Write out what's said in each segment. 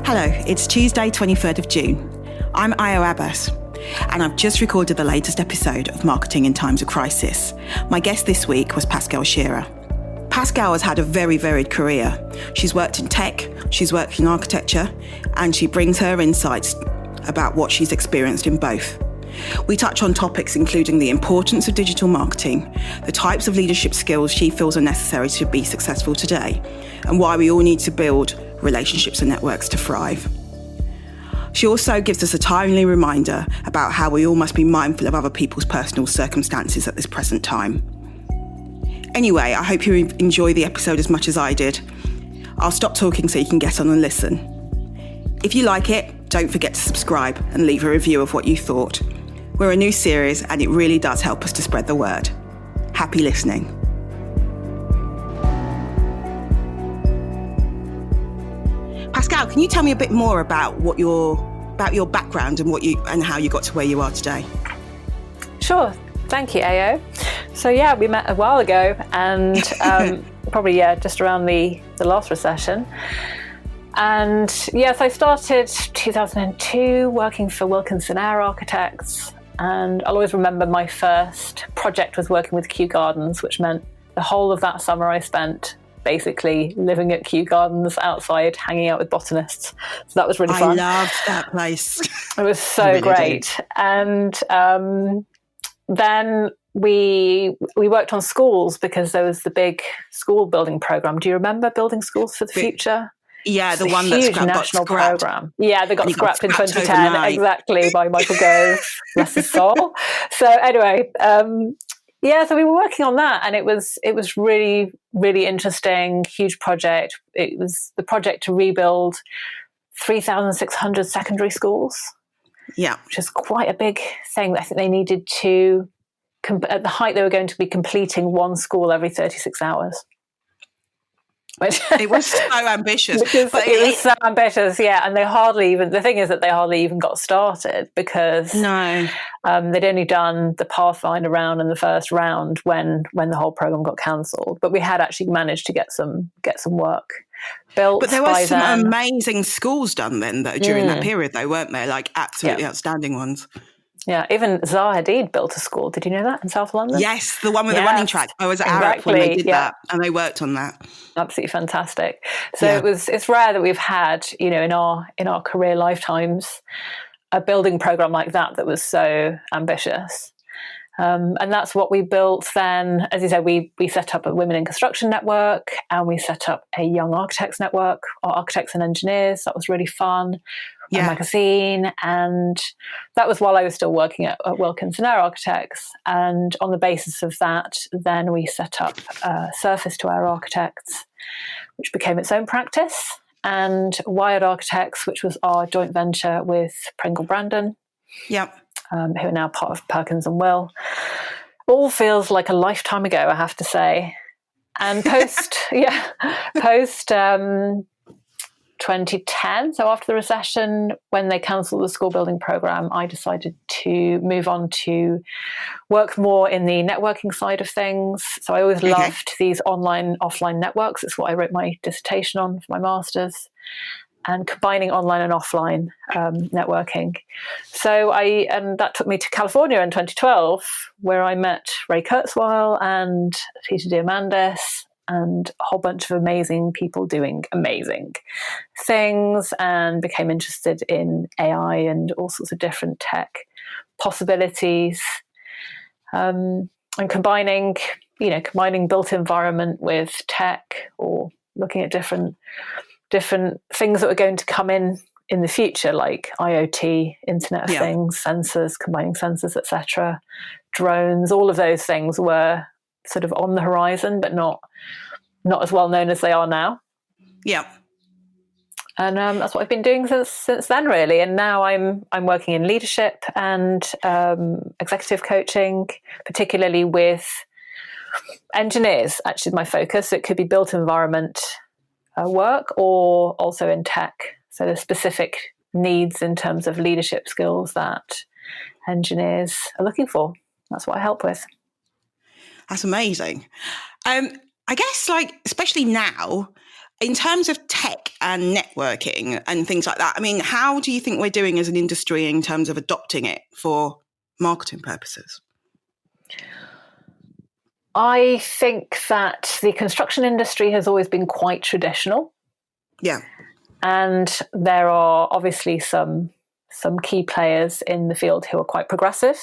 Hello, it's Tuesday, 23rd of June. I'm Ayo Abbas, and I've just recorded the latest episode of Marketing in Times of Crisis. My guest this week was Pascale Scheurer. Pascale has had a very varied career. She's worked in tech, she's worked in architecture, and she brings her insights about what she's experienced in both. We touch on topics including the importance of digital marketing, the types of leadership skills she feels are necessary to be successful today, and why we all need to build relationships and networks to thrive. She also gives us a timely reminder about how we all must be mindful of other people's personal circumstances at this present time. Anyway, I hope you enjoy the episode as much as I did. I'll stop talking so you can get on and listen. If you like it, don't forget to subscribe and leave a review of what you thought. We're a new series and it really does help us to spread the word. Happy listening. Pascale, can you tell me a bit more about your background and how you got to where you are today? Sure. Thank you, Ayo. So we met a while ago and probably just around the last recession. And yes, I started 2002 working for Wilkinson Eyre Architects. And I'll always remember my first project was working with Kew Gardens, which meant the whole of that summer I spent basically living at Kew Gardens outside, hanging out with botanists. So that was really fun. I loved that place. It was so really great. Did. And then we worked on schools because there was the big school building program. Do you remember Building Schools for the Future? Yeah, it's the one huge that's national scrapped. Program. Yeah, they got scrapped in 2010 overnight. Exactly by Michael Gove, bless his soul. So anyway, so we were working on that, and it was really, really interesting, huge project. It was the project to rebuild 3,600 secondary schools. Yeah, which is quite a big thing. I think they needed to, at the height, they were going to be completing one school every 36 hours. It was so ambitious. It was so ambitious, and the thing is that they hardly even got started because they'd only done the Pathfinder round and the first round when the whole program got cancelled. But we had actually managed to get some work built. But there were some amazing schools done then though during that period though, weren't there? Like absolutely outstanding ones. Yeah, even Zaha Hadid built a school. Did you know that in South London? Yes, the one with the running track. I was at Arup when they did that, and they worked on that. Absolutely fantastic. So it's rare that we've had, in our career lifetimes, a building program like that was so ambitious. And that's what we built then. As you said, we set up a Women in Construction network, and we set up a Young Architects network, or Architects and Engineers. That was really fun. A magazine, and that was while I was still working at Wilkinson Eyre Architects. And on the basis of that, then we set up Surface to Eyre Architects, which became its own practice, and Wired Architects, which was our joint venture with Pringle Brandon, who are now part of Perkins and Will. All feels like a lifetime ago, I have to say. And post 2010, so after the recession, when they cancelled the school building program, I decided to move on to work more in the networking side of things. So I always loved these online, offline networks. It's what I wrote my dissertation on for my master's, and combining online and offline networking. So that took me to California in 2012, where I met Ray Kurzweil and Peter Diamandis, and a whole bunch of amazing people doing amazing things, and became interested in AI and all sorts of different tech possibilities, and combining built environment with tech, or looking at different things that were going to come in the future, like IoT, Internet of Things, sensors, combining sensors, etc., drones. All of those things were sort of on the horizon, but not as well known as they are now. Yeah. And that's what I've been doing since then, really. And now I'm working in leadership and executive coaching, particularly with engineers. Actually, my focus. It could be built environment work, or also in tech. So there's specific needs in terms of leadership skills that engineers are looking for. That's what I help with. That's amazing. I guess, especially now, In terms of tech and networking and things like that, I mean, how do you think we're doing as an industry in terms of adopting it for marketing purposes? I think that the construction industry has always been quite traditional. Yeah. And there are obviously some key players in the field who are quite progressive,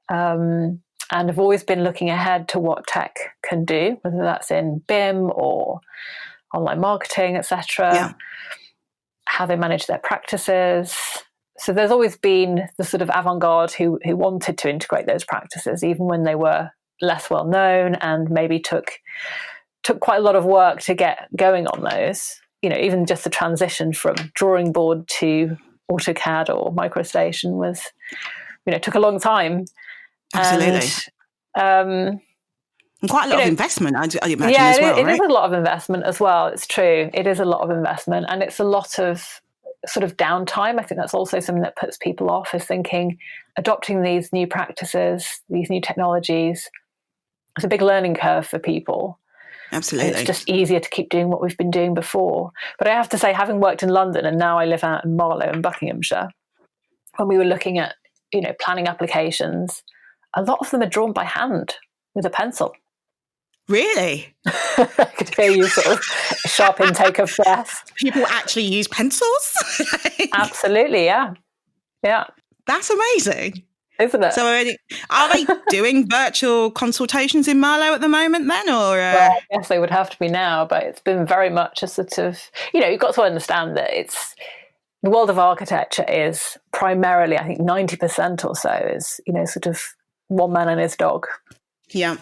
and have always been looking ahead to what tech can do, whether that's in BIM or online marketing, etc. Yeah. How they manage their practices. So there's always been the sort of avant-garde who wanted to integrate those practices, even when they were less well known and maybe took quite a lot of work to get going on those. You know, even just the transition from drawing board to AutoCAD or MicroStation was, you know, took a long time. Absolutely. And quite a lot of investment, I imagine, as well, right? It is a lot of investment as well. It's true. It is a lot of investment, and it's a lot of sort of downtime. I think that's also something that puts people off, is thinking adopting these new practices, these new technologies. It's a big learning curve for people. Absolutely. It's just easier to keep doing what we've been doing before. But I have to say, having worked in London and now I live out in Marlow in Buckinghamshire, when we were looking at, you know, planning applications, a lot of them are drawn by hand with a pencil. Really? I could hear you sort of sharp intake of breath. People actually use pencils? Absolutely, yeah. Yeah. That's amazing. Isn't it? So are they doing virtual consultations in Marlow at the moment then? Or Well, I guess they would have to be now, but it's been very much a sort of, you know, you've got to understand that it's, the world of architecture is primarily, I think 90% or so is, you know, sort of one man and his dog. Yeah.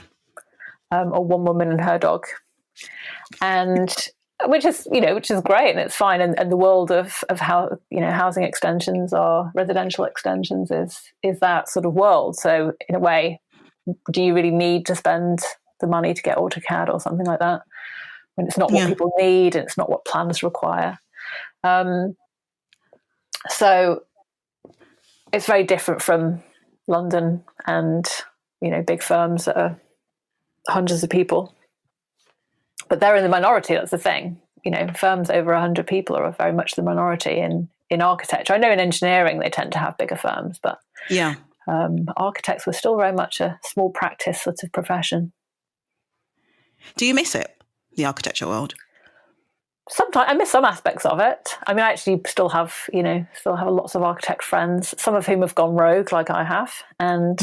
Or one woman and her dog. And which is great and it's fine. And the world of how, you know, housing extensions or residential extensions is that sort of world. So in a way, do you really need to spend the money to get AutoCAD or something like that when it's not what people need and it's not what plans require? So it's very different from London and, you know, big firms that are hundreds of people. But they're in the minority, that's the thing. You know, firms over 100 people are very much the minority in architecture. I know in engineering they tend to have bigger firms, but architects were still very much a small practice sort of profession. Do you miss it, the architecture world? Sometimes I miss some aspects of it. I mean, I actually still have lots of architect friends, some of whom have gone rogue like I have, and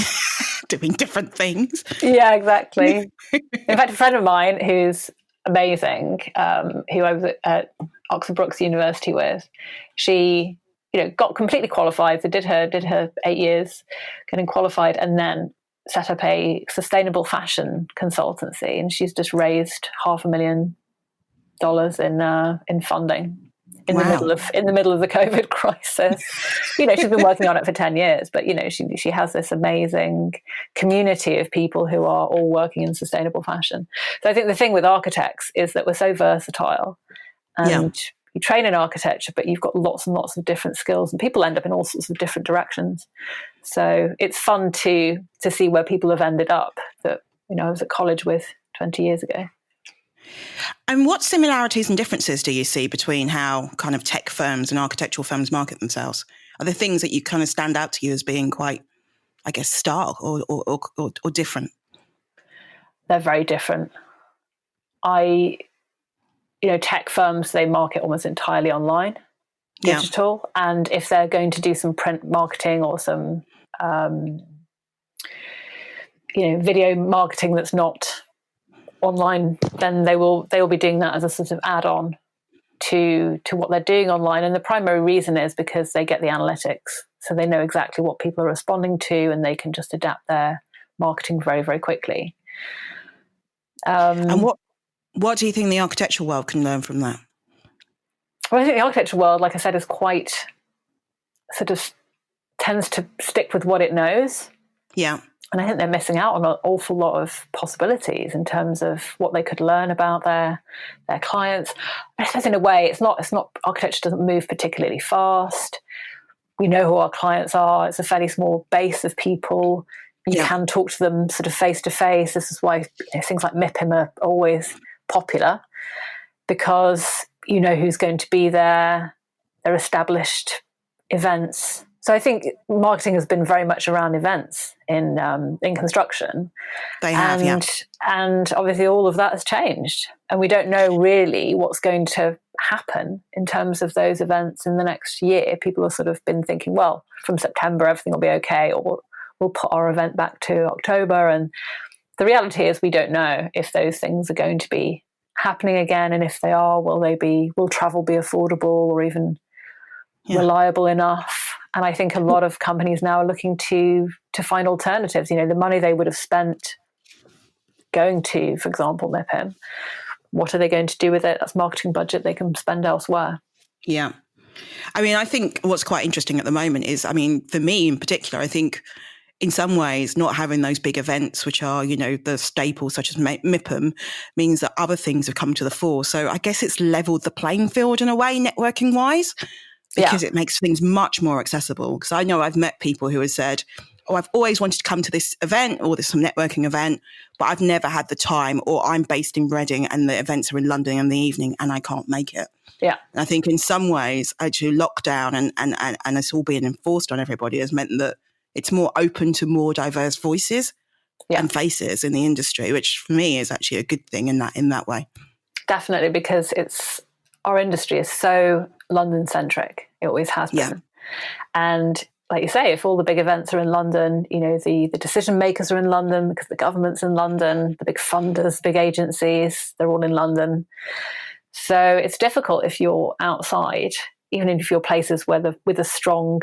doing different things. Yeah, exactly. In fact, a friend of mine who's amazing, who I was at Oxford Brookes University with, she, you know, got completely qualified. So did her 8 years getting qualified, and then set up a sustainable fashion consultancy, and she's just raised $500,000 in funding in the middle of the COVID crisis. You know, she's been working on it for 10 years, but you know, she has this amazing community of people who are all working in sustainable fashion. So I think the thing with architects is that we're so versatile, and you train in architecture, but you've got lots and lots of different skills, and people end up in all sorts of different directions. So it's fun to see where people have ended up that, you know, I was at college with 20 years ago. And what similarities and differences do you see between how kind of tech firms and architectural firms market themselves? Are there things that you kind of stand out to you as being quite, I guess, stark or different? They're very different. Tech firms, they market almost entirely online, digital. And if they're going to do some print marketing or some, video marketing that's not online, then they will be doing that as a sort of add-on to what they're doing online. And the primary reason is because they get the analytics, so they know exactly what people are responding to, and they can just adapt their marketing very, very quickly. And what do you think the architectural world can learn from that? Well, I think the architectural world, like I said, is quite sort of tends to stick with what it knows. Yeah. And I think they're missing out on an awful lot of possibilities in terms of what they could learn about their clients. I suppose in a way, it's not architecture doesn't move particularly fast. We know who our clients are. It's a fairly small base of people. You can talk to them sort of face to face. This is why things like MIPIM are always popular. because you know who's going to be there. They're established events. So I think marketing has been very much around events in construction. They have, and obviously all of that has changed, and we don't know really what's going to happen in terms of those events in the next year. People have sort of been thinking, well, from September everything will be okay, or we'll put our event back to October. And the reality is we don't know if those things are going to be happening again, and if they are, will travel be affordable or even reliable enough? And I think a lot of companies now are looking to find alternatives. You know, the money they would have spent going to, for example, MIPIM, what are they going to do with it? That's marketing budget they can spend elsewhere. Yeah. I mean, I think what's quite interesting at the moment is, I mean, for me in particular, I think in some ways not having those big events, which are, you know, the staples such as MIPIM, means that other things have come to the fore. So I guess it's leveled the playing field in a way, networking wise, because it makes things much more accessible. Because I know I've met people who have said, oh, I've always wanted to come to this event or this some networking event, but I've never had the time, or I'm based in Reading and the events are in London in the evening and I can't make it. Yeah. And I think in some ways, actually lockdown and it's all being enforced on everybody has meant that it's more open to more diverse voices and faces in the industry, which for me is actually a good thing in that way. Definitely, because our industry is so London centric. It always has been. Yeah. And like you say, if all the big events are in London, you know, the decision makers are in London because the government's in London, the big funders, big agencies, they're all in London. So it's difficult if you're outside, even if you're places with a strong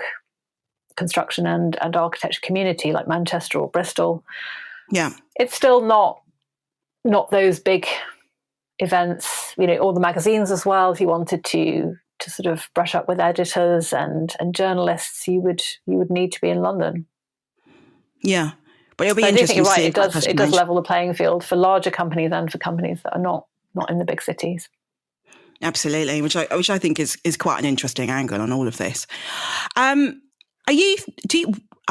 construction and architecture community like Manchester or Bristol. Yeah. It's still not those big events, you know, all the magazines as well. If you wanted to sort of brush up with editors and journalists, you would need to be in London. Yeah. But it'll be interesting to see. It does level the playing field for larger companies and for companies that are not in the big cities. Absolutely, which I think is quite an interesting angle on all of this. Are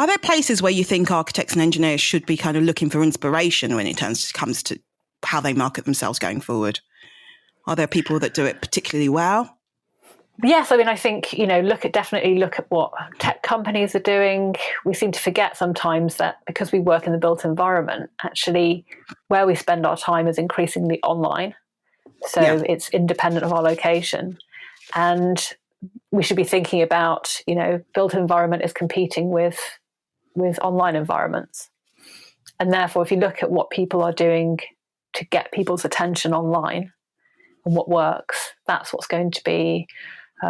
there places where you think architects and engineers should be kind of looking for inspiration when it comes to how they market themselves going forward? Are there people that do it particularly well? Yes, I mean, I think, you know, definitely look at what tech companies are doing. We seem to forget sometimes that because we work in the built environment, actually where we spend our time is increasingly online. So it's independent of our location. And we should be thinking about, you know, built environment is competing with online environments. And therefore, if you look at what people are doing to get people's attention online and what works, that's what's going to be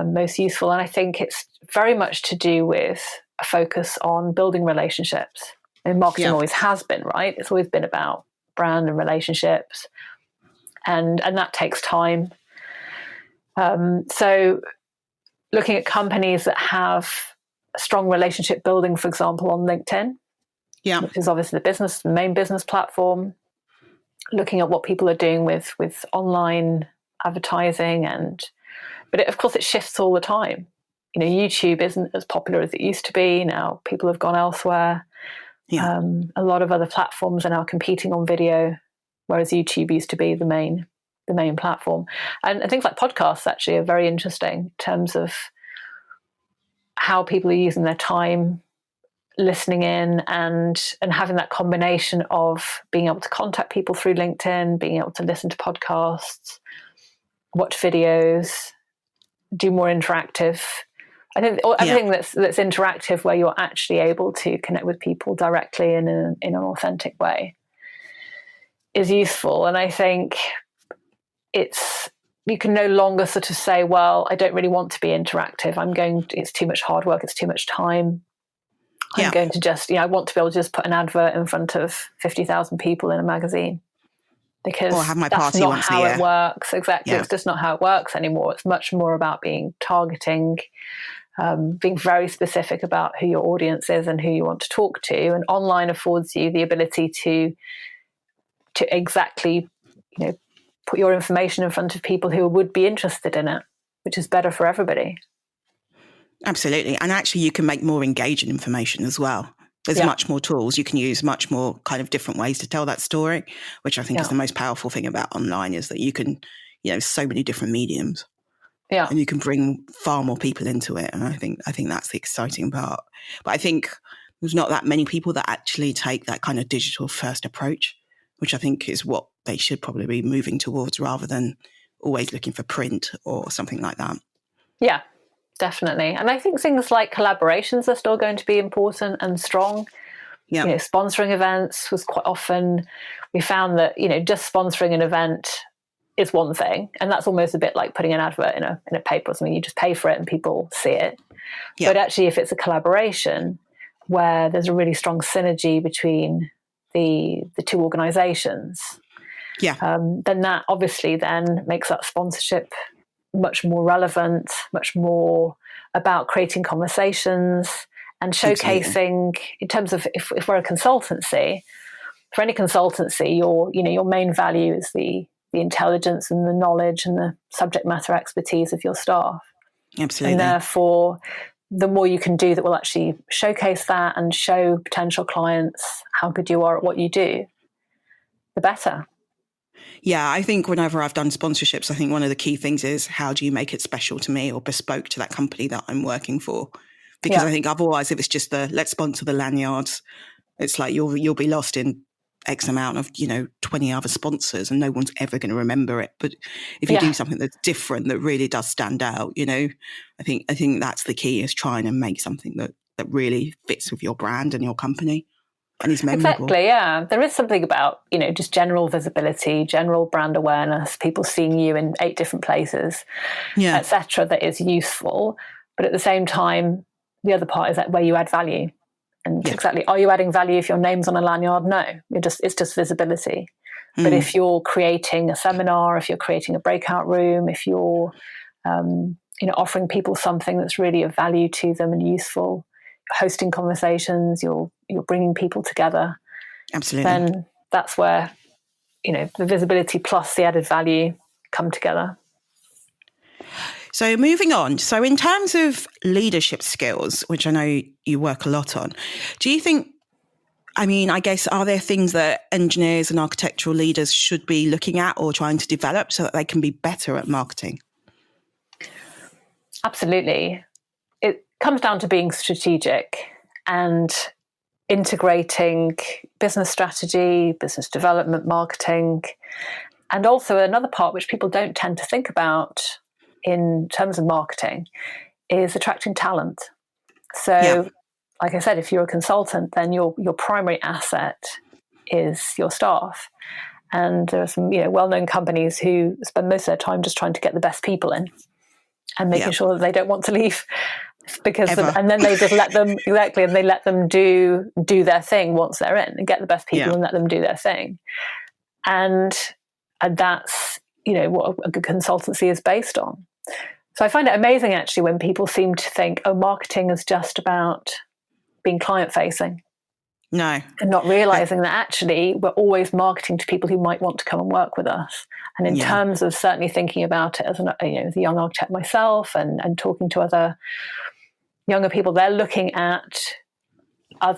most useful. And I think it's very much to do with a focus on building relationships. And marketing always has been, right? It's always been about brand and relationships. And that takes time. So looking at companies that have a strong relationship building, for example, on LinkedIn, which is obviously the main business platform, looking at what people are doing with online advertising, but of course it shifts all the time. You know, YouTube isn't as popular as it used to be. Now people have gone elsewhere. A lot of other platforms are now competing on video, whereas YouTube used to be the main platform. And things like podcasts actually are very interesting in terms of how people are using their time listening in and having that combination of being able to contact people through LinkedIn, being able to listen to podcasts, watch videos, do more interactive. I think everything that's interactive, where you're actually able to connect with people directly in an authentic way, is useful. And I think you can no longer sort of say, well, I don't really want to be interactive. It's too much hard work. It's too much time. I'm going to just, I want to be able to just put an advert in front of 50,000 people in a magazine, because or have my that's party not once how a year. It works. Exactly. It's just not how it works anymore. It's much more about being targeting, being very specific about who your audience is and who you want to talk to. And online affords you the ability to exactly, put your information in front of people who would be interested in it, which is better for everybody. Absolutely. And actually you can make more engaging information as well. There's much more tools. You can use much more kind of different ways to tell that story, which I think is the most powerful thing about online, is that you can so many different mediums. Yeah. And you can bring far more people into it. And I think that's the exciting part. But I think there's not that many people that actually take that kind of digital first approach, which I think is what they should probably be moving towards rather than always looking for print or something like that. Yeah, definitely. And I think things like collaborations are still going to be important and strong. Yeah. Sponsoring events was quite often, we found that, just sponsoring an event is one thing, and that's almost a bit like putting an advert in a paper or something. You just pay for it and people see it. Yeah. But actually, if it's a collaboration where there's a really strong synergy between the two organizations, then that obviously then makes that sponsorship much more relevant, much more about creating conversations and showcasing. Absolutely. In terms of if we're a consultancy, for any consultancy, your main value is the intelligence and the knowledge and the subject matter expertise of your staff. Absolutely. And therefore, the more you can do that will actually showcase that and show potential clients how good you are at what you do, the better. Yeah, I think whenever I've done sponsorships, I think one of the key things is how do you make it special to me or bespoke to that company that I'm working for? Because I think otherwise, if it's just let's sponsor the lanyards, it's like you'll be lost in X amount of 20 other sponsors and no one's ever going to remember it. But if you do something that's different, that really does stand out, I think that's the key, is trying to make something that really fits with your brand and your company and is memorable. Exactly, yeah. There is something about just general visibility, general brand awareness, people seeing you in 8 different places, etc., that is useful. But at the same time, the other part is that where you add value. And exactly, are you adding value if your name's on a lanyard? No, it's just visibility. But if you're creating a seminar, if you're creating a breakout room, if you're offering people something that's really of value to them and useful, hosting conversations, you're bringing people together. Absolutely. Then that's where the visibility plus the added value come together. So moving on, so in terms of leadership skills, which I know you work a lot on, do you think, I guess, are there things that engineers and architectural leaders should be looking at or trying to develop so that they can be better at marketing? Absolutely. It comes down to being strategic and integrating business strategy, business development, marketing, and also another part which people don't tend to think about in terms of marketing is attracting talent. So, like I said, if you're a consultant, then your primary asset is your staff. And there are some well-known companies who spend most of their time just trying to get the best people in and making sure that they don't want to leave, and then they just let them and they let them do their thing once they're in and get the best people and let them do their thing. And that's what a good consultancy is based on. So I find it amazing actually when people seem to think, marketing is just about being client facing. No. And not realizing that actually we're always marketing to people who might want to come and work with us. And in terms of certainly thinking about it as as a young architect myself and talking to other younger people, they're looking at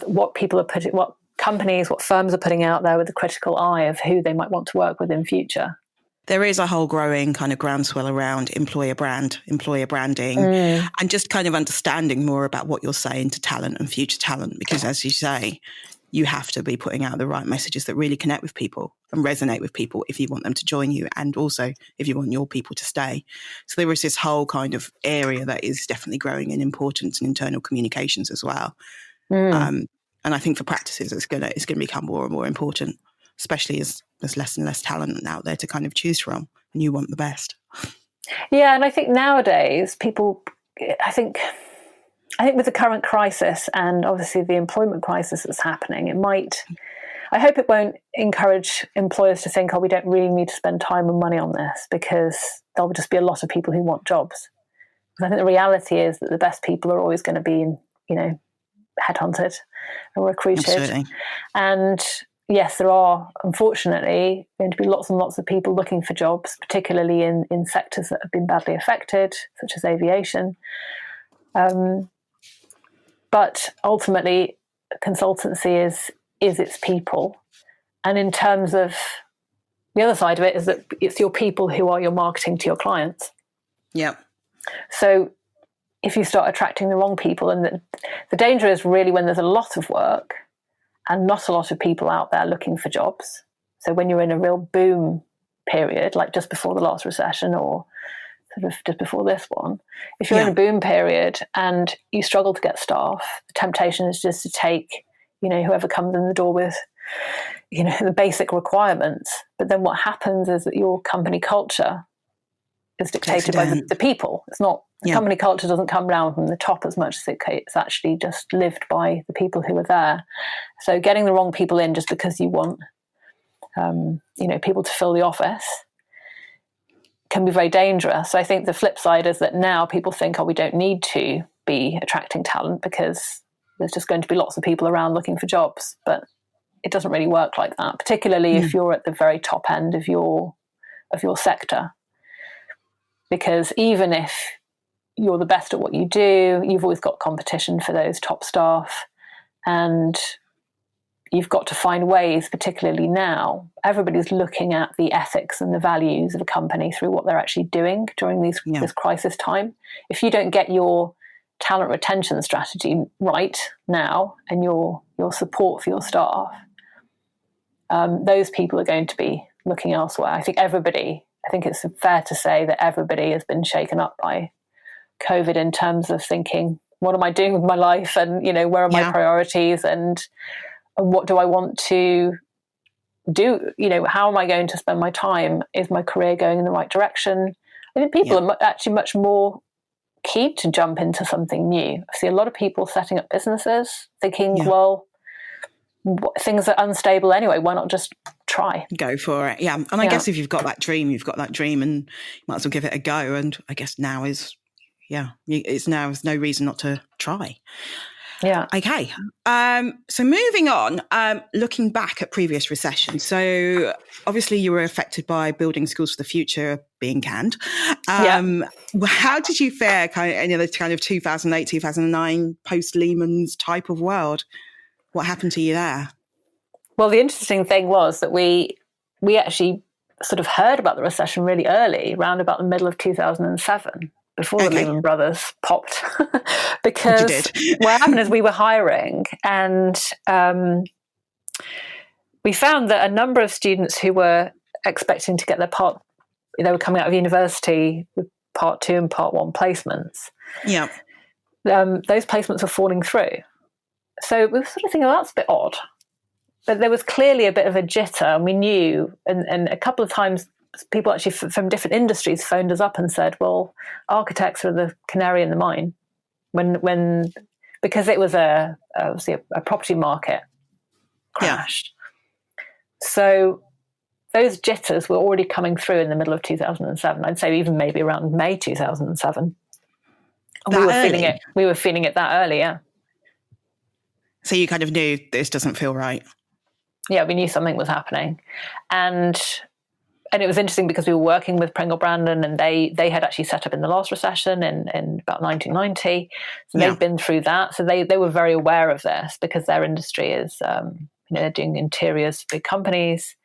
what people are putting, what companies, what firms are putting out there with a critical eye of who they might want to work with in future. There is a whole growing kind of groundswell around employer branding, and just kind of understanding more about what you're saying to talent and future talent. Because as you say, you have to be putting out the right messages that really connect with people and resonate with people if you want them to join you, and also if you want your people to stay. So there is this whole kind of area that is definitely growing in importance in internal communications as well. And I think for practices, it's going to become more and more important, especially as there's less and less talent out there to kind of choose from, and you want the best. Yeah, and I think nowadays people, I think with the current crisis and obviously the employment crisis that's happening, I hope it won't encourage employers to think, we don't really need to spend time and money on this, because there'll just be a lot of people who want jobs. And I think the reality is that the best people are always going to be, headhunted and recruited. Absolutely. And yes, there are, unfortunately, going to be lots and lots of people looking for jobs, particularly in sectors that have been badly affected, such as aviation. But ultimately, consultancy is its people. And in terms of the other side of it is that it's your people who are your marketing to your clients. Yeah. So if you start attracting the wrong people, and the danger is really when there's a lot of work and not a lot of people out there looking for jobs. So when you're in a real boom period, like just before the last recession or sort of just before this one, if you're in a boom period and you struggle to get staff, the temptation is just to take, whoever comes in the door with, the basic requirements. But then what happens is that your company culture is dictated by the people. It's not, the company culture doesn't come down from the top as much as it's actually just lived by the people who are there. So getting the wrong people in just because you want, people to fill the office can be very dangerous. So I think the flip side is that now people think, we don't need to be attracting talent because there's just going to be lots of people around looking for jobs. But it doesn't really work like that, particularly if you're at the very top end of your sector. Because even if you're the best at what you do, you've always got competition for those top staff, and you've got to find ways, particularly now, everybody's looking at the ethics and the values of a company through what they're actually doing during this crisis time. If you don't get your talent retention strategy right now and your support for your staff, those people are going to be looking elsewhere. I think it's fair to say that everybody has been shaken up by COVID in terms of thinking, what am I doing with my life? And, where are my priorities? And what do I want to do? How am I going to spend my time? Is my career going in the right direction? I think people are actually much more keen to jump into something new. I see a lot of people setting up businesses thinking, well, things are unstable anyway. Why not just try? Go for it. Yeah. And I guess if you've got that dream, and you might as well give it a go. And I guess now is, there's no reason not to try. Yeah. Okay. So moving on, looking back at previous recessions. So obviously you were affected by building schools for the future being canned. How did you fare in the kind of 2008, 2009 post-Lehman's type of world? What happened to you there? Well, the interesting thing was that we actually sort of heard about the recession really early, around about the middle of 2007, before the Lehman Brothers popped. Because what happened is we were hiring, and we found that a number of students who were expecting to get their they were coming out of university with Part 2 and Part 1 placements. Yeah. Those placements were falling through. So we were sort of thinking, that's a bit odd. But there was clearly a bit of a jitter, and we knew, and a couple of times people actually from different industries phoned us up and said, well, architects are the canary in the mine. Because it was obviously a property market crash. Yeah. So those jitters were already coming through in the middle of 2007. I'd say even maybe around May 2007. We were feeling it that early, yeah. So you kind of knew this doesn't feel right. Yeah, we knew something was happening. And it was interesting because we were working with Pringle Brandon, and they had actually set up in the last recession in about 1990. So they'd been through that. So they were very aware of this because their industry is, they're doing interiors for big companies.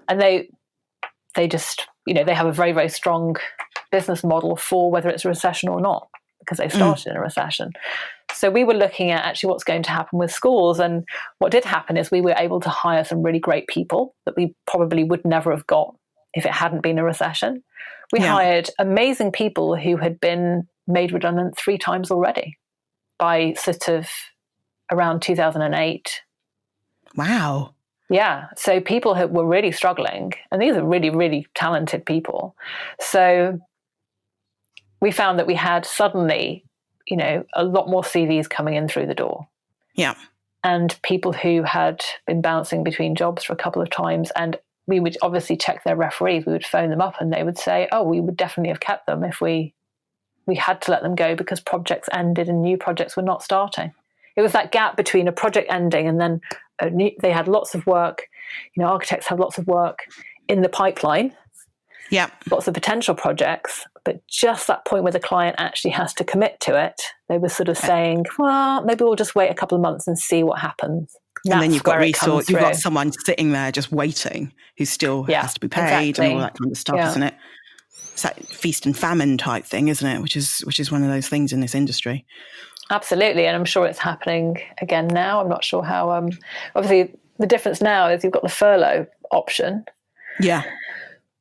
And they just, they have a very, very strong business model for whether it's a recession or not, because they started in a recession. So we were looking at actually what's going to happen with schools. And what did happen is we were able to hire some really great people that we probably would never have got if it hadn't been a recession. We hired amazing people who had been made redundant 3 times already by sort of around 2008. Wow. Yeah. So people who were really struggling, and these are really, really talented people. So we found that we had suddenly, a lot more CVs coming in through the door. Yeah. And people who had been bouncing between jobs for a couple of times, and we would obviously check their referees. We would phone them up and they would say, we would definitely have kept them if we had to let them go because projects ended and new projects were not starting. It was that gap between a project ending and then they had lots of work. Architects have lots of work in the pipeline. Yeah. Lots of potential projects, but just that point where the client actually has to commit to it, they were sort of saying, well, maybe we'll just wait a couple of months and see what happens. And then you've got resource, you've got someone sitting there just waiting who still has to be paid and all that kind of stuff, isn't it? It's that feast and famine type thing, isn't it? Which is one of those things in this industry. Absolutely. And I'm sure it's happening again now. I'm not sure how, obviously the difference now is you've got the furlough option. Yeah.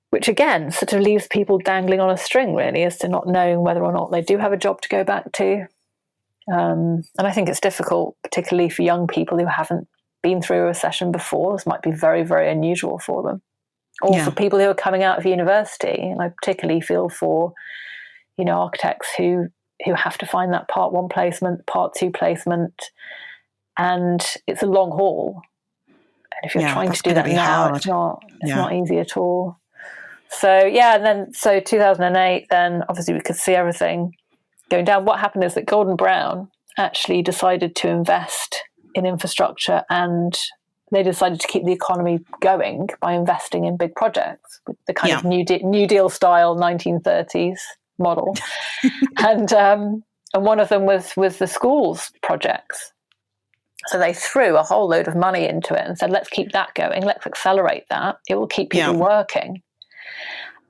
Which again sort of leaves people dangling on a string, really, as to not knowing whether or not they do have a job to go back to. And I think it's difficult, particularly for young people who haven't been through a recession before. This might be very, very unusual for them. Or for people who are coming out of university. And I particularly feel for, architects who have to find that part 1 placement, part 2 placement. And it's a long haul. And if you're trying to do that now, it's not easy at all. So, and then 2008, then obviously we could see everything going down. What happened is that Golden Brown actually decided to invest in infrastructure, and they decided to keep the economy going by investing in big projects, the kind of New Deal style 1930s model. and one of them was the schools projects. So they threw a whole load of money into it and said, let's keep that going. Let's accelerate that. It will keep people working.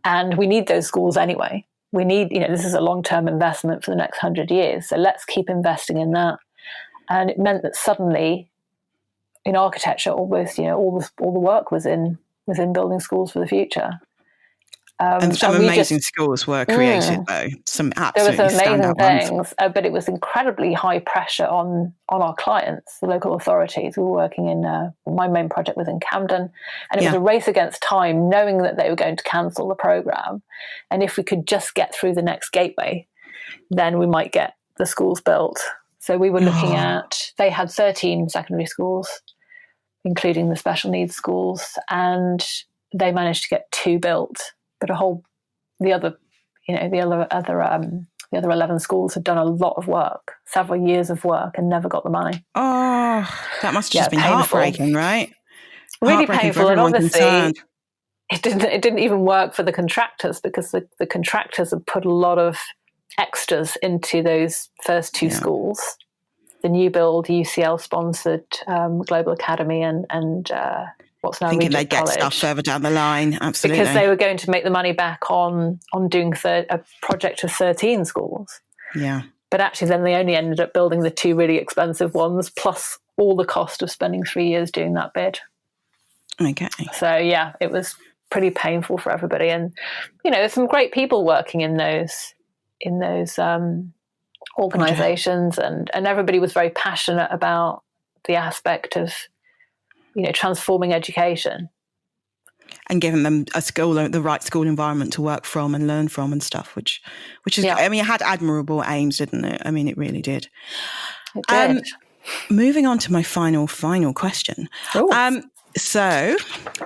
And we need those schools anyway. We need, this is a long-term investment for the next 100 years. So let's keep investing in that. And it meant that suddenly in architecture, almost, all the work was in building schools for the future. And some amazing schools were created, though. Some absolutely there were some amazing standout things, but it was incredibly high pressure on our clients, the local authorities. We were working in, my main project was in Camden, and it was a race against time, knowing that they were going to cancel the programme. And if we could just get through the next gateway, then we might get the schools built. So we were looking at, they had 13 secondary schools, including the special needs schools, and they managed to get 2 built. But the other 11 schools had done a lot of work, several years of work, and never got the money. Oh, that must have just been heartbreaking, right? Really painful, and obviously it didn't even work for the contractors, because the contractors had put a lot of extras into those first 2 schools. The new build UCL sponsored Global Academy and what's now thinking Regent they'd get College. Stuff further down the line, absolutely. Because they were going to make the money back on doing a project of 13 schools. Yeah. But actually then they only ended up building the 2 really expensive ones, plus all the cost of spending 3 years doing that bid. Okay. So, it was pretty painful for everybody. And, there's some great people working in those organisations, and everybody was very passionate about the aspect of transforming education and giving them the right school environment to work from and learn from and stuff, which is, I mean, it had admirable aims, didn't it? I mean, it really did. It did. Moving on to my final question. So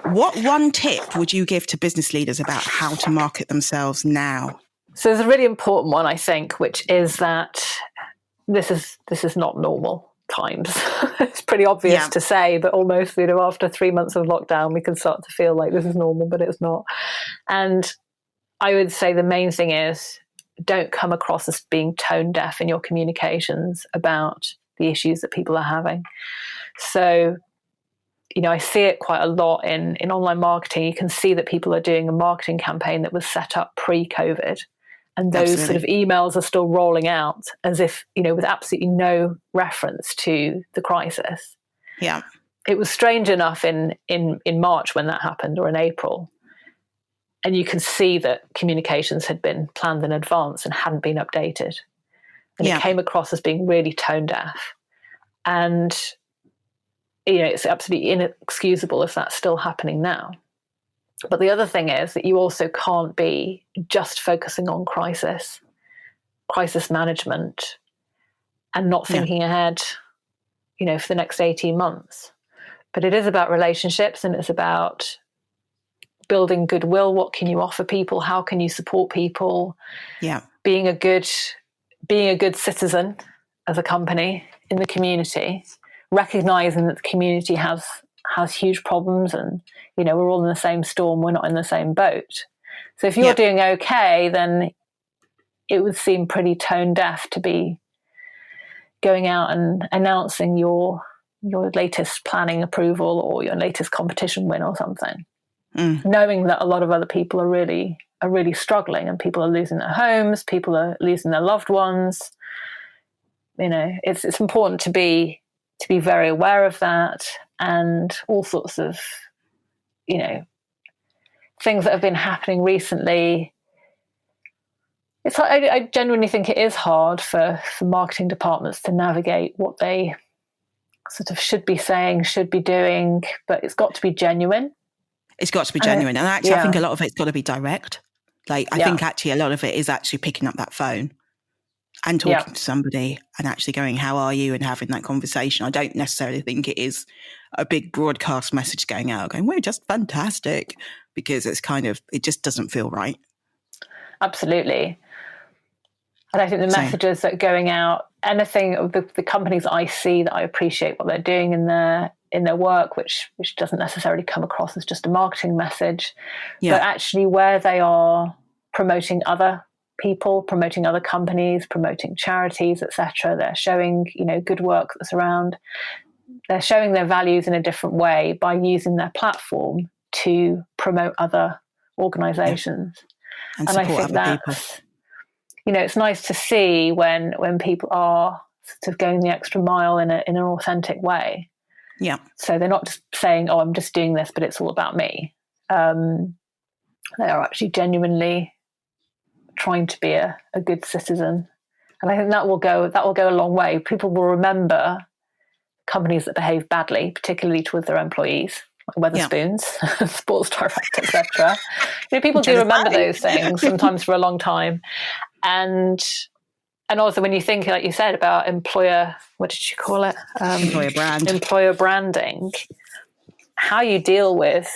what one tip would you give to business leaders about how to market themselves now? So there's a really important one, I think, which is that this is not normal times. It's pretty obvious to say, but almost after 3 months of lockdown we can start to feel like this is normal, but it's not. And I would say the main thing is, don't come across as being tone deaf in your communications about the issues that people are having. So I see it quite a lot in online marketing. You can see that people are doing a marketing campaign that was set up pre-COVID. And those sort of emails are still rolling out as if, with absolutely no reference to the crisis. Yeah. It was strange enough in March when that happened, or in April. And you could see that communications had been planned in advance and hadn't been updated. And it came across as being really tone deaf. And, it's absolutely inexcusable if that's still happening now. But the other thing is that you also can't be just focusing on crisis management and not thinking ahead, for the next 18 months. But it is about relationships, and it's about building goodwill. What can you offer people? How can you support people? Yeah. Being a good citizen as a company in the community, recognizing that the community has huge problems, and we're all in the same storm, we're not in the same boat. So if you're doing okay, then it would seem pretty tone deaf to be going out and announcing your your latest planning approval or your latest competition win or something. Knowing that a lot of other people are really struggling, and people are losing their homes, people are losing their loved ones. It's important to be very aware of that, and all sorts of things that have been happening recently. I genuinely think it is hard for marketing departments to navigate what they sort of should be saying, should be doing, but it's got to be genuine. It's got to be genuine. And actually, I think a lot of it's got to be direct. I think actually a lot of it is actually picking up that phone and talking to somebody and actually going, how are you? And having that conversation. I don't necessarily think it is a big broadcast message going out, going, we're just fantastic, because it's it just doesn't feel right. Absolutely. And I think the messages that are going out, anything of the companies I see that I appreciate what they're doing in their work, which doesn't necessarily come across as just a marketing message, but actually where they are promoting other people, promoting other companies, promoting charities, etc. They're showing, good work that's around. They're showing their values in a different way by using their platform to promote other organizations. And support other people. It's nice to see when people are sort of going the extra mile in an authentic way. Yeah. So they're not just saying, I'm just doing this, but it's all about me. They are actually genuinely trying to be a good citizen. And I think that will go a long way. People will remember companies that behave badly, particularly towards their employees, like Wetherspoons, Sports Direct, etc. People do remember those things sometimes for a long time. And also when you think, like you said, about employer, what did you call it? Employer branding, how you deal with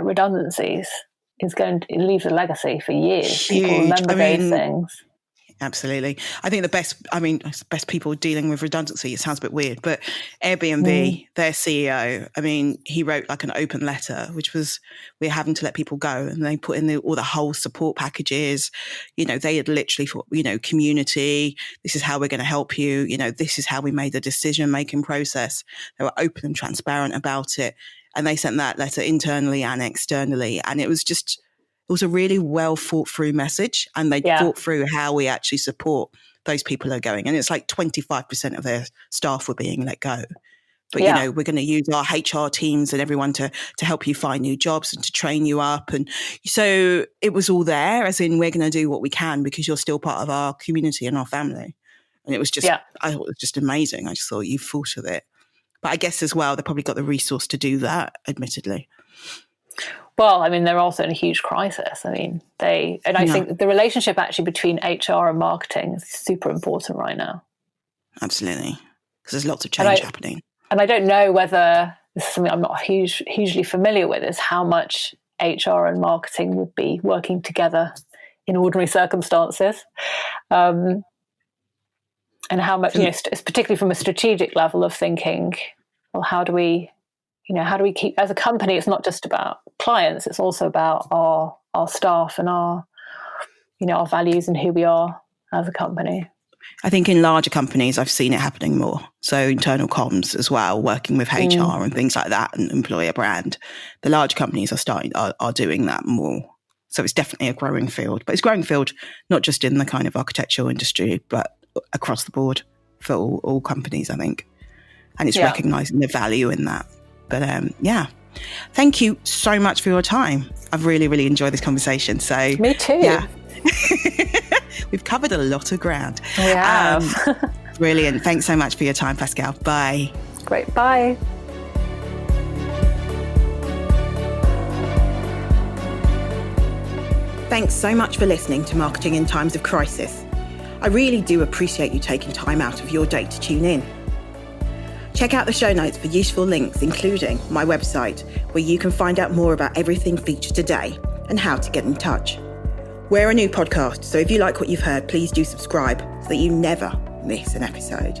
redundancies it leaves a legacy for years. Huge. People remember those things. Absolutely. I think the best people dealing with redundancy, it sounds a bit weird, but Airbnb, their CEO, he wrote like an open letter, which was, we're having to let people go. And they put in all the whole support packages. They had literally thought, community, this is how we're going to help you. This is how we made the decision-making process. They were open and transparent about it. And they sent that letter internally and externally. And it was a really well thought through message, and they thought through how we actually support those people who are going. And it's like 25% of their staff were being let go. But, we're going to use our HR teams and everyone to help you find new jobs and to train you up. And so it was all there, as in we're going to do what we can because you're still part of our community and our family. And it was just, I thought it was just amazing. I just thought you thought of it. But I guess as well, they probably got the resource to do that, admittedly. Well, they're also in a huge crisis. I think the relationship actually between HR and marketing is super important right now. Absolutely. Because there's lots of change happening. And I don't know whether, this is something I'm not hugely familiar with, is how much HR and marketing would be working together in ordinary circumstances. And how much, particularly from a strategic level of thinking, well, how do we keep, as a company, it's not just about clients, it's also about our staff and our values and who we are as a company. I think in larger companies, I've seen it happening more. So internal comms as well, working with HR and things like that, and employer brand. The large companies are doing that more. So it's definitely a growing field. But it's a growing field, not just in the kind of architectural industry, but across the board for all companies, I think. And it's recognising the value in that. But thank you so much for your time. I've really, really enjoyed this conversation. So me too. Yeah. We've covered a lot of ground. We have. Brilliant. Thanks so much for your time, Pascale. Bye. Great. Bye. Thanks so much for listening to Marketing in Times of Crisis. I really do appreciate you taking time out of your day to tune in. Check out the show notes for useful links, including my website, where you can find out more about everything featured today and how to get in touch. We're a new podcast, so if you like what you've heard, please do subscribe so that you never miss an episode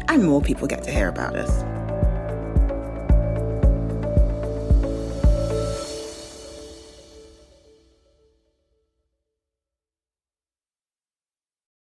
and more people get to hear about us.